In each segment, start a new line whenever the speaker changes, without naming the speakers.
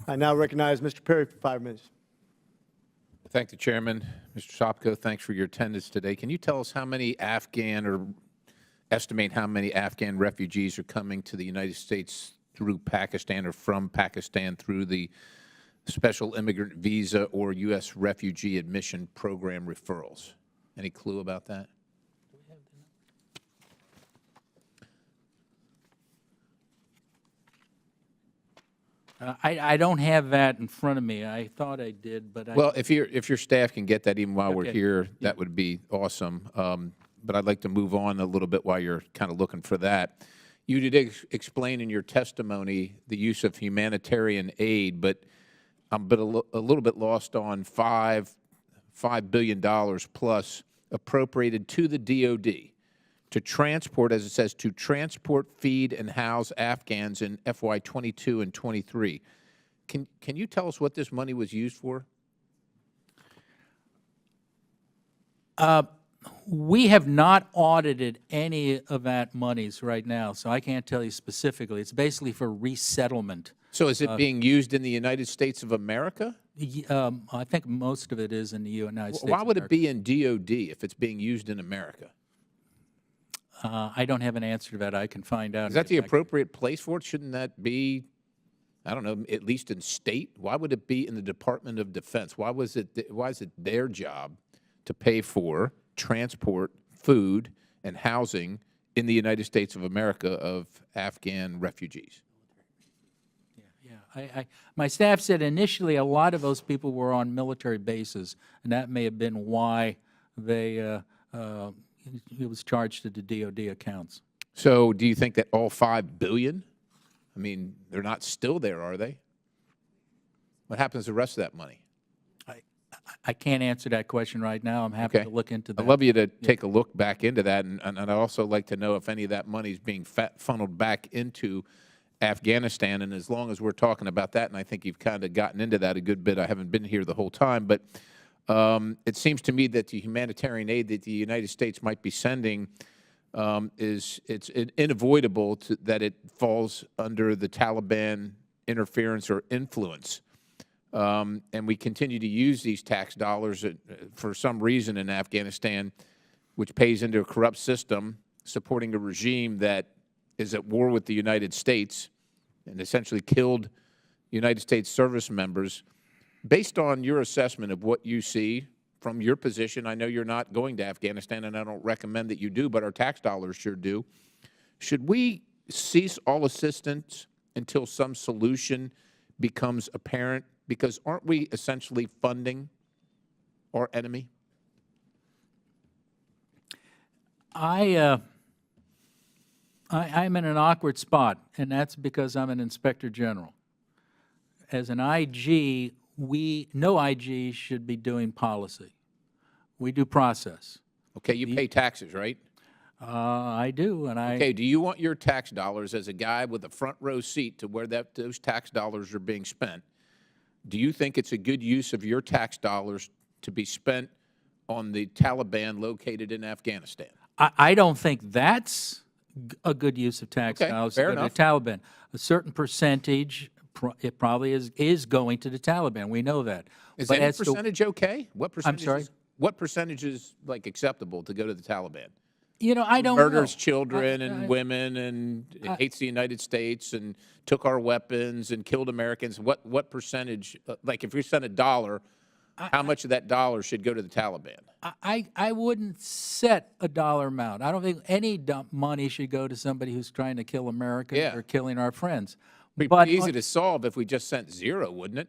I now recognize Mr. Perry for 5 minutes.
Thank the Chairman. Mr. Sopko, thanks for your attendance today. Can you tell us how many Afghan or estimate how many Afghan refugees are coming to the United States through Pakistan or from Pakistan through the Special Immigrant Visa or U.S. Refugee Admission Program referrals? Any clue about that?
I don't have that in front of me. I thought I did, but
Well, if your staff can get that even while we're
Okay.
here, that would be awesome. But I'd like to move on a little bit while you're kind of looking for that. You did explain in your testimony the use of humanitarian aid, but I'm a little bit lost on $5 billion plus appropriated to the DOD to transport, as it says, to transport, feed, and house Afghans in FY 22 and 23. Can you tell us what this money was used for?
we have not audited any of that monies right now, so I can't tell you specifically. It's basically for resettlement.
So is it being used in the United States of America?
I think most of it is in the United States.
Why would
of
it be in DOD if it's being used in America?
I don't have an answer to that. I can find out.
Is that the appropriate place for it? Shouldn't that be, I don't know, at least in state? Why would it be in the Department of Defense? Why is it their job to pay for transport, food, and housing in the United States of America of Afghan refugees?
Yeah. My staff said initially a lot of those people were on military bases, and that may have been why they it was charged to the DOD accounts.
So do you think that all $5 billion, I mean, they're not still there, are they? What happens to the rest of that money?
I can't answer that question right now. I'm happy to look into that.
I'd love you to take a look back into that, and I'd also like to know if any of that money is being funneled back into Afghanistan. And as long as we're talking about that, and I think you've kind of gotten into that a good bit, I haven't been here the whole time, but it seems to me that the humanitarian aid that the United States might be sending it's unavoidable that it falls under the Taliban interference or influence. And we continue to use these tax dollars for some reason in Afghanistan, which pays into a corrupt system, supporting a regime that is at war with the United States and essentially killed United States service members. Based on your assessment of what you see from your position, I know you're not going to Afghanistan, and I don't recommend that you do, but our tax dollars sure do. Should we cease all assistance until some solution becomes apparent? Because aren't we essentially funding our enemy?
I'm in an awkward spot, and that's because I'm an inspector general. As an IG, no IG should be doing policy. We do process.
Okay, you pay taxes, right?
I do, and
Okay, do you want your tax dollars, as a guy with a front row seat to where those tax dollars are being spent, do you think it's a good use of your tax dollars to be spent on the Taliban located in Afghanistan?
I don't think that's a good use of tax dollars
fair
to go to the Taliban. A certain percentage, it probably is going to the Taliban. We know that.
Is
But
any
as to-
percentage okay? What percentage?
I'm sorry?
What percentage is like acceptable to go to the Taliban?
You know, I don't know.
Murders children and women and hates the United States and took our weapons and killed Americans. What percentage? Like if you sent $1, how much of that dollar should go to the Taliban?
I wouldn't set a dollar amount. I don't think any money should go to somebody who's trying to kill Americans or killing our friends.
Pretty easy to solve if we just sent $0, wouldn't it?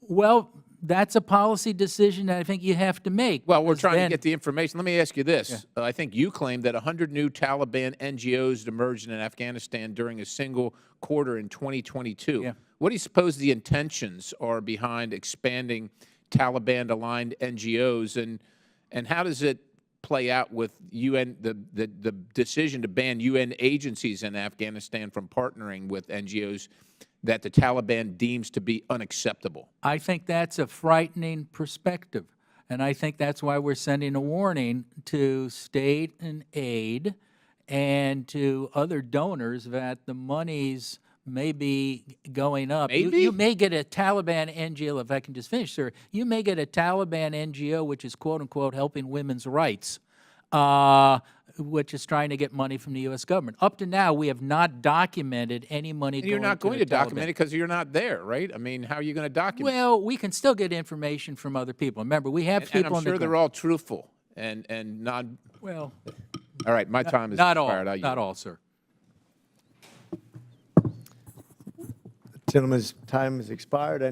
Well, that's a policy decision that I think you have to make.
Well, we're trying to get the information. Let me ask you this. I think you claimed that 100 new Taliban NGOs emerged in Afghanistan during a single quarter in 2022.
Yeah.
What do you suppose the intentions are behind expanding Taliban-aligned NGOs, and how does it play out with UN, the decision to ban UN agencies in Afghanistan from partnering with NGOs that the Taliban deems to be unacceptable?
I think that's a frightening perspective, and I think that's why we're sending a warning to state and aid and to other donors that the monies may be going up.
Maybe?
You may get a Taliban NGO, if I can just finish, sir. You may get a Taliban NGO, which is quote-unquote helping women's rights, which is trying to get money from the U.S. government. Up to now, we have not documented any money
And you're not going to document it because you're not there, right? I mean, how are you going to document it?
Well, we can still get information from other people. Remember, we have
And
people
I'm
in the
sure they're
ground.
all truthful and not.
Well,
All right, my time is
not all,
expired. I yield.
not all, sir.
Gentleman's time has expired.